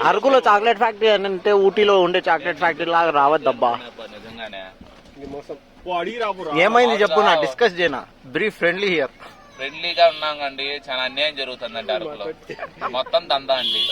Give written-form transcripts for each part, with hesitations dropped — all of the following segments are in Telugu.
అరకులో చాక్లెట్ ఫ్యాక్టరీ అంటే ఊటీలో ఉండే చాక్లెట్ ఫ్యాక్టరీ లాగా రావద్దబ్బా. ఏమైంది చెప్పు, నా డిస్కస్ చేయనా. Brief friendly here. ఫ్రెండ్లీగా ఉన్నాండి, చాలా అన్యాయం జరుగుతుందండి అరకులో. మొత్తం దందా అండి,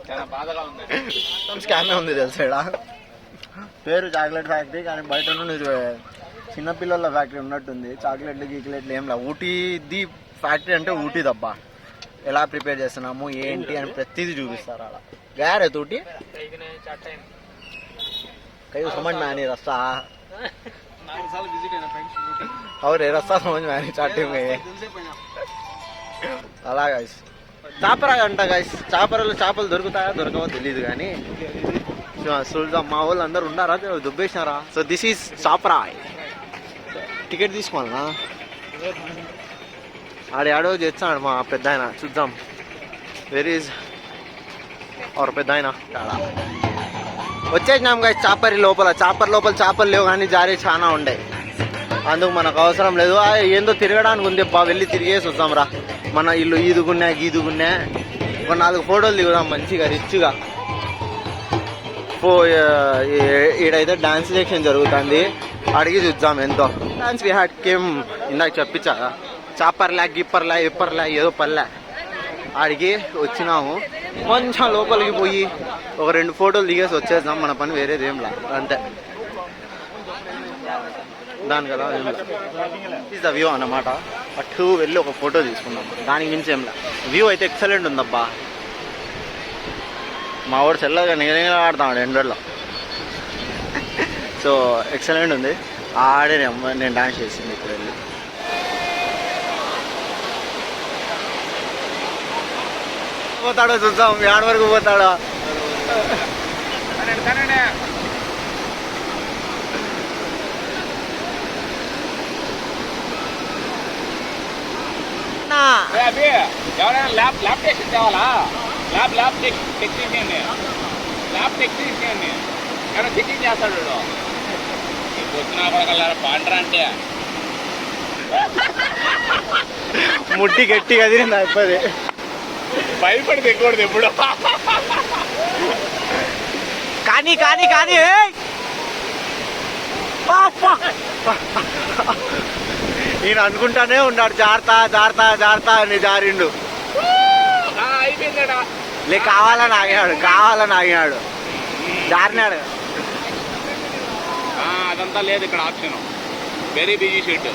చాలా బాధగా ఉంది. స్కామే ఉంది తెలుసా. పేరు చాక్లెట్ ఫ్యాక్టరీ కానీ బయట నుండి చిన్నపిల్లల ఫ్యాక్టరీ ఉన్నట్టుంది. చాక్లెట్లు గీక్లెట్లు ఏం లేవు. ఊటీది ఫ్యాక్టరీ అంటే ఊటీదబ్బా. ఎలా ప్రిపేర్ చేస్తున్నాము ఏంటి అని ప్రతిదీ చూపిస్తారు అలా. గ్యారే తోటి कई समझ में आनी रास्ता और रास्ता समझ में आनी स्टार्टिंग में అలా గైస్. చాపరా అంట గైస్. చాపరలో చేపలు దొరుకుతాయా దొరకవో తెలియదు కానీ చూద్దాం. మా వాళ్ళు అందరు ఉన్నారా దుబ్బేసినారా. సో దిస్ ఈజ్ చాపరా. టికెట్ తీసుకోవాలనా. ఆడో చేస్తాడు మా పెద్ద ఆయన. చూద్దాం వెర్ ఈజ్ అవర్ పెద్ద ఆయన. వచ్చేసినాం గైస్ చాపరి లోపల. చాపర్ లోపల చేపలు లేవు కానీ జారీ చాలా ఉండే, అందుకు మనకు అవసరం లేదు. ఏందో తిరగడానికి ఉంది బా, వెళ్ళి తిరిగేసి వద్దాం రా. మన ఇల్లు ఈదుగున్నా గీదుగున్నా ఒక 4 ఫోటోలు దిగుదాం మంచిగా రిచ్గా. ఈడైతే డాన్స్ సెక్షన్ జరుగుతుంది, అడిగి చూద్దాం ఎంతో. డాన్స్ వి హ్యాడ్ కేమ్ ఇందాక చెప్పించా. చాపర్లా గిప్పర్లా ఇప్పర్లా ఏదో పల్లె ఆడికి వచ్చినాము. కొంచెం లోపలికి పోయి ఒక 2 ఫోటోలు దిగేసి వచ్చేద్దాం. మన పని వేరేది ఏం లా అంతే. దాని కదా ఈజ్ ద వ్యూ అన్నమాట. అటు వెళ్ళి ఒక ఫోటో తీసుకున్నాం, దానికి మించి ఏం లా. వ్యూ అయితే ఎక్సలెంట్ ఉందబ్బా. మా వాడు చల్లగా నేనే ఆడతాడు ఎండలో. సో ఎక్సలెంట్ ఉంది. ఆడే నేను డాన్స్ చేసింది ఇక్కడ వెళ్ళి. పోతాడో చూద్దాం, యాడ్ వరకు పోతాడో. ఎవరైనా ల్యాబ్ టెక్నీషియన్ కావాలా? ల్యాబ్ టెక్నీషియన్ ఎవరైనా చెకింగ్ చేస్తాడు. వచ్చినా కూడా పాండ్రా అంటే ముట్టి గట్టిగా తిరిగింది అయిపోయి. భయపడి తెగకూడదు ఎప్పుడు. కానీ కానీ కానీ ఈయన అనుకుంటానే ఉన్నాడు జాగ్రత్త జాగ్రత్త జాగ్రత్త అని. జారిండు అయిపోయిందడా. లే కావాలని ఆగినాడు జారినాడు. అదంతా లేదు ఇక్కడ option. Very busy shed.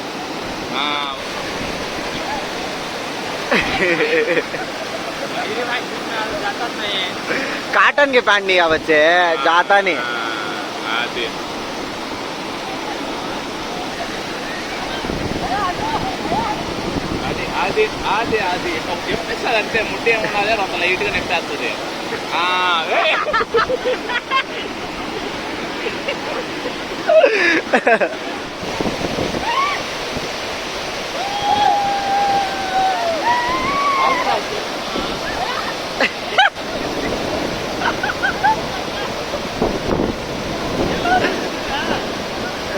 Cotton కి ప్యాంట్ नहीं बच्चे जाता नहीं. అది చెప్పేస్తుంది అంతే. ముట్టి ఏమున్నది ఒక లైట్ గా నెప్పేస్తుంది.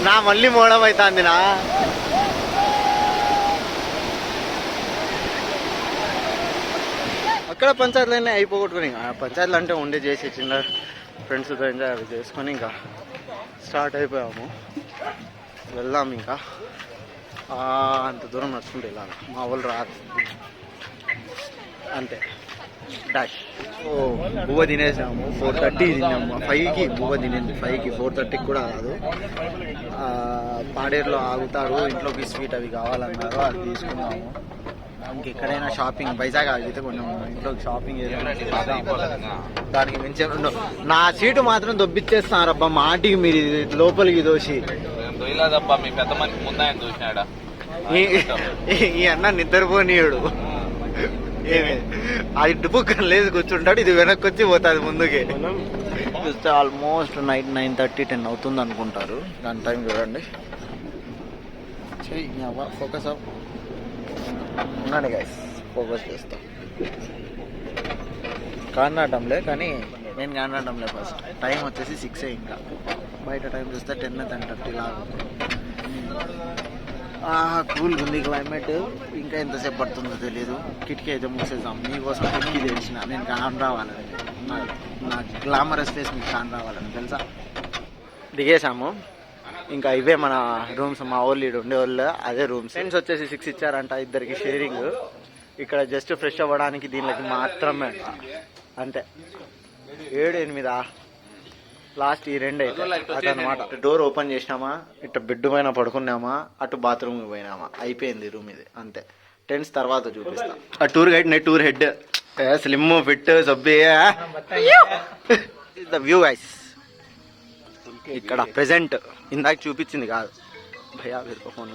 నా మళ్ళీ మోడం అవుతుంది నా. అక్కడ పంచాయతీలన్నీ అయిపోగొట్టుకుని పంచాయతీలు అంటే ఉండే చేసి చిన్న ఫ్రెండ్స్తో ఎంజాయ్ అవి చేసుకొని ఇంకా స్టార్ట్ అయిపోయాము. వెళ్దాం ఇంకా. అంత దూరం నడుచుకుంటే వెళ్ళాలి. మా వాళ్ళు రాదు అంతే. డాష్. బువ్వ తినేసాము. 4:30 తిన్నాము. 5కి బువ్వ తినేది. 5కి 4:30 కూడా రాదు. పాడేరులో ఆగుతారు, ఇంట్లోకి స్వీట్ అవి కావాలన్నారు, అది తీసుకున్నాము. ఇంకెక్కడైనా షాపింగ్ వైజాగ్ ఆగితే కొంచెం ఇంట్లోకి షాపింగ్ దానికి మించి నా సీటు మాత్రం దొబ్బిచ్చేస్తారబ్బా. మాటికి మీరు లోపలికి దోషి. ఈ అన్న నిద్రపోనీయుడు. ఏమి అది డుపుక్కన లేచి కూర్చుంటాడు, ఇది వెనక్కి వచ్చి పోతుంది ముందుకి. చూస్తే ఆల్మోస్ట్ నైట్ 9:30 10 అవుతుంది అనుకుంటారు. దాని టైం చూడండి. ఫోకస్ అప్ ఉన్నాను గైస్, ఫోకస్ చేస్తా. కానడంలే కానీ నేను కానడంలే. ఫస్ట్ టైం వచ్చేసి 6 ఇంకా. బయట టైం చూస్తే 10 10:30 లాగా. కూల్గా ఉంది క్లైమేట్. ఇంకా ఎంతసేపు పడుతుందో తెలియదు. కిటికీ అయితే మూసేద్దాం. మీకోసం కిటికీ తెరిచిన నేను కాన్ రావాలని, నా గ్లామరస్ ఫేస్ మీకు కాన్ రావాలని తెలుసా. దిగేసాము. ఇంకా ఇవే మన రూమ్స్. మా వాళ్ళు ఉండేవాళ్ళు అదే రూమ్స్. ఫ్రెండ్స్ వచ్చేసి 6 ఇచ్చారంట ఇద్దరికి షేరింగ్. ఇక్కడ జస్ట్ ఫ్రెష్ అవ్వడానికి దీనికి మాత్రమే అంతే. 7, 8 లాస్ట్ ఈ 2 అయితే అదనమాట. డోర్ ఓపెన్ చేసినామా, ఇట్లా బెడ్ పైన పడుకున్నామా, అటు బాత్రూమ్కి పోయినామా, అయిపోయింది రూమ్ ఇది అంతే. టెన్స్ తర్వాత చూపిస్తా. ఆ టూర్ గైడ్ నే టూర్ హెడ్ స్లిమ్ ఫిట్ సబ్బే ద వ్యూ గైస్. ఇక్కడ ప్రెసెంట్ ఇందాక చూపించింది కాదు భయా ఫోన్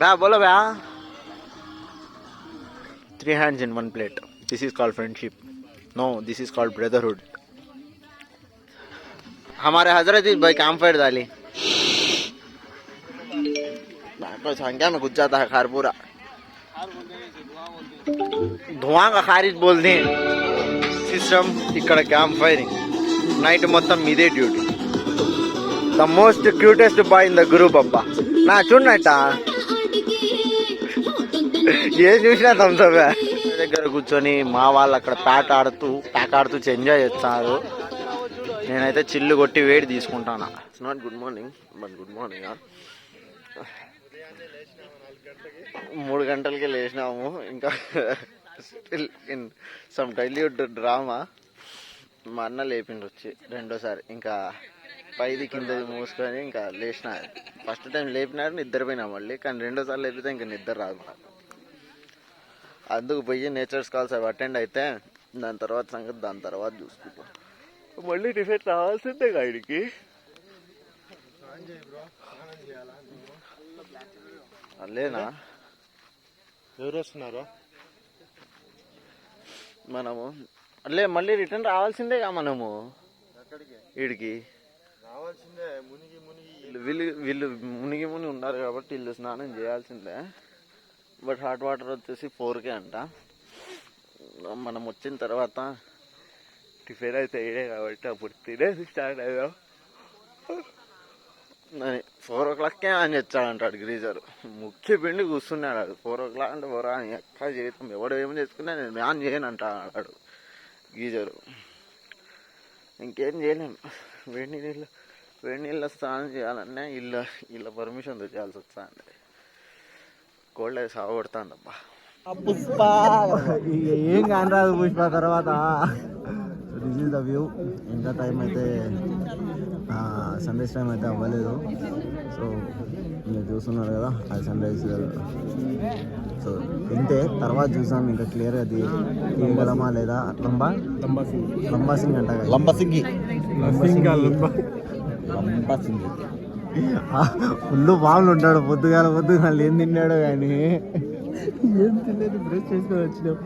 బ్యా బోలో బ్యా. 3 hands in 1 plate. This is called friendship. No, this is called brotherhood. हमारे हजरत भाई कैंप फायर डाली तो संख्या में घुस जाता है खार पूरा. धुआं का खारिज बोलते हैं सिस्टम. ఇక్కడ క్యాంప్ ఫైరింగ్ నైట్ మొత్తం ఇదే duty. The most cutest boy in the group. అబ్బా నా చూడనట ఏ చూసినా థమ్సప్ దగ్గర కూర్చొని మా వాళ్ళు అక్కడ ప్యాక్ ఆడుతూ ఎంజాయ్ చేస్తారు. నేనైతే చిల్లు కొట్టి వేడి తీసుకుంటాను. It's not good morning but good morning. 3 గంటలకి లేచినాము. ఇంకా still in some dilute drama. మా అన్న లేపిండు వచ్చి రెండోసారి. ఇంకా పైది కిందది మూసుకొని ఇంకా లేచిన. ఫస్ట్ టైం లేపినారు నిద్రపోయినా మళ్ళీ. కానీ రెండోసారి లేపితే ఇంకా నిద్ర రాదు. అందుకు పోయి నేచర్స్ కాల్స్ అవి అటెండ్ అయితే దాని తర్వాత సంగతి దాని తర్వాత చూసుకుంటాం. మళ్ళీ టిఫిన్ రావాల్సిందే గాడికి. లేనా ఎవరు వస్తున్నారు? మనము అల్లే మళ్ళీ రిటర్న్ రావాల్సిందేగా మనము వీడికి. వీళ్ళు మునిగి ఉన్నారు కాబట్టి వీళ్ళు స్నానం చేయాల్సిందే. బట్ హాట్ వాటర్ వచ్చేసి 4K అంట. మనం వచ్చిన తర్వాత టిఫిన్ అయితే వేయడే కాబట్టి అప్పుడు తినేసి స్టార్ట్ అయ్యాం. 4 o'clock అని తెచ్చాడంటాడు గ్రీజర్. ముఖ్య పిండి కూర్చున్నాడు. 4 o'clock అంటే 4 అని ఎక్కడ చేస్తాం. ఎవడు ఏమో చేసుకున్నా నేను ఆన్ చేయను అంటాడు గీజరు. ఇంకేం చేయలేం. వేడి నీళ్ళ స్నానం చేయాలన్నా ఇళ్ళ పర్మిషన్ తెచ్చాల్సి వస్తుంది. కోల్డ్ అయితే సాగొడుతుందబ్బా. పుష్ప ఏం కానరాదు పుష్ప తర్వాత. This is the view. ఇంకా టైం అయితే సన్ రైజ్ టైం అయితే అవ్వలేదు. సో మీరు చూస్తున్నారు కదా అది సన్ రైజ్. సో ఇంతే. తర్వాత చూసాం ఇంకా క్లియర్ అది తీయగలమా లేదా. లంబాసింగ్ అంట. లంబాసింగి ఫుల్ బాగులు ఉంటాడు. పొద్దుగాల ఏం తిన్నాడు కానీ ఏం తినేది బ్రష్ చేసుకొని వచ్చినాం.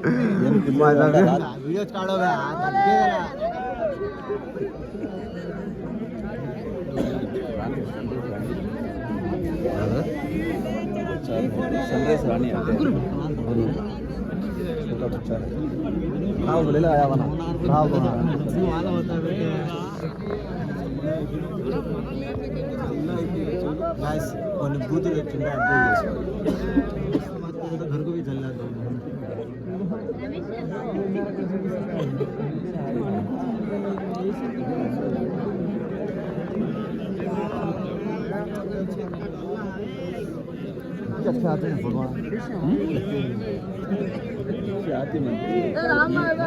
సన్ రైజ్ రాని అంటే కొన్ని బూతులు వచ్చింటే అర్థం చేసుకోవాలి. घर को भी जलना दो. अच्छे आते हैं भगवान. आते हैं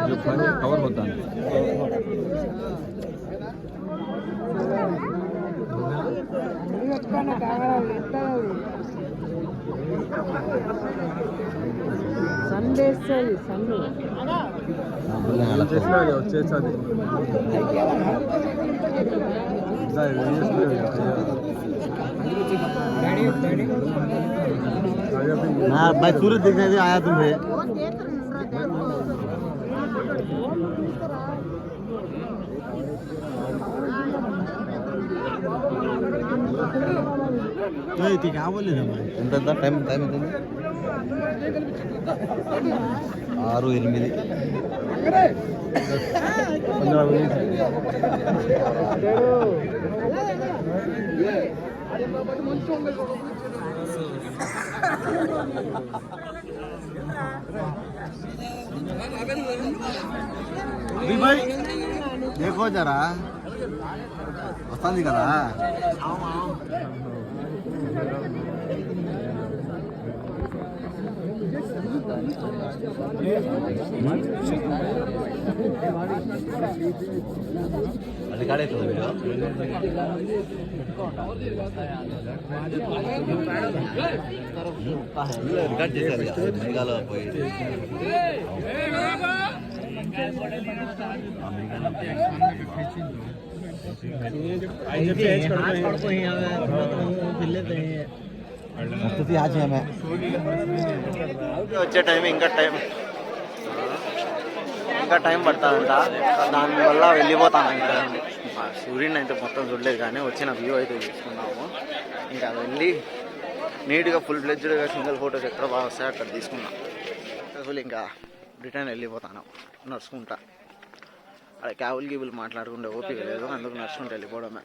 जो खाने कवर होता है. भाई सूरज देखने से आया तुम्हें. क्या बोले ఎంత టైం ఎంత ఆరు ఎనిమిది देखो जरा వస్తుంది కదా అది కాడైతుంది రికార్డ్ చేశారు మేఘాలో పోయి వచ్చే టైం ఇంకా టైం పడుతుందంట, దానివల్ల వెళ్ళిపోతాను. ఇంకా సూర్యుని అయితే మొత్తం చూడలేదు కానీ వచ్చిన వ్యూ అయితే తీసుకున్నాము. ఇంకా వెళ్ళి నీట్గా ఫుల్ ఫ్లెడ్జ్డ్గా సింగిల్ ఫోటోస్ ఎక్కడ బాగా వస్తాయో అక్కడ తీసుకున్నాం. అసలు ఇంకా రిటర్న్ వెళ్ళిపోతాను నడుచుకుంటా. అక్కడ క్యాబుల్ గీబుల్ మాట్లాడుకుంటే ఓపిక లేదు, అందుకు నడుచుకుంటూ వెళ్ళిపోవడమే.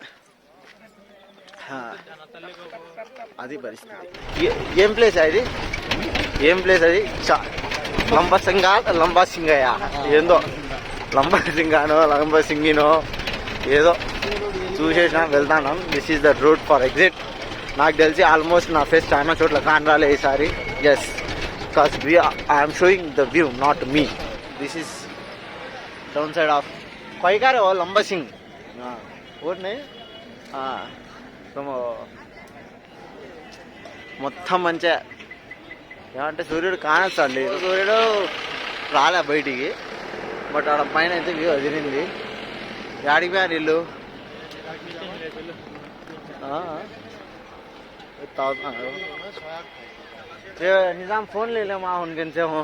అది పరిస్థితి. ఏం ప్లేస్ అది? ఏం ప్లేస్ అది? లంబాసింగయ్య ఏందో, లంబాసింగానో లంబాసింగినో ఏదో చూసేసినా వెళ్తాను. This is the route for exit. నాకు తెలిసి ఆల్మోస్ట్ నా ఫేస్ చాలా చోట్ల కానరాలే ఈసారి. Yes, because I'm showing the view, not me. This is down side of పైకారే ఓ లంబాసింగ్ ఊరిని మొత్తం మంచిగా ఏమంటే సూర్యుడు కానొస్తాండి. సూర్యుడు రాలే బయటికి, బట్ ఆడ పైన అయితే వ్యూ అదిరింది. యాడికి పోయారు ఇల్లు निजाम फोन ले ले माँ उनके से हो,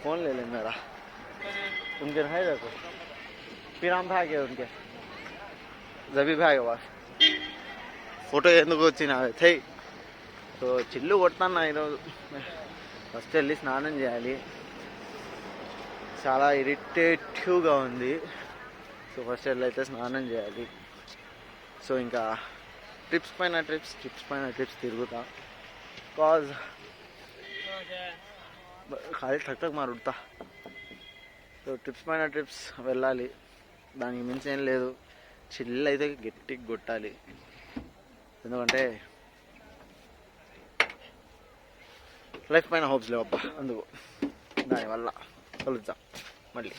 फोन ले ले मेरा उनके है देखो. फिर हम भागे उनके जबी भागे बस ఫోటో ఎందుకు వచ్చిన థై. సో చిల్లు కొడతాను ఈరోజు. ఫస్ట్ వెళ్ళి స్నానం చేయాలి, చాలా ఇరిటేటివ్గా ఉంది. సో ఫస్ట్ వెళ్ళి అయితే స్నానం చేయాలి. సో ఇంకా ట్రిప్స్ పైన ట్రిప్స్ తిరుగుతా. కాజ్ ఖాళీ టక్ మారు ఉడతా. సో ట్రిప్స్ పైన ట్రిప్స్ వెళ్ళాలి, దానికి మించి ఏం లేదు. చిల్లు అయితే గట్టిగా కొట్టాలి, ఎందుకంటే లైఫ్ పైన హోప్స్ లేవబ్బా. అందుకు దానివల్ల కలుద్దాం మళ్ళీ.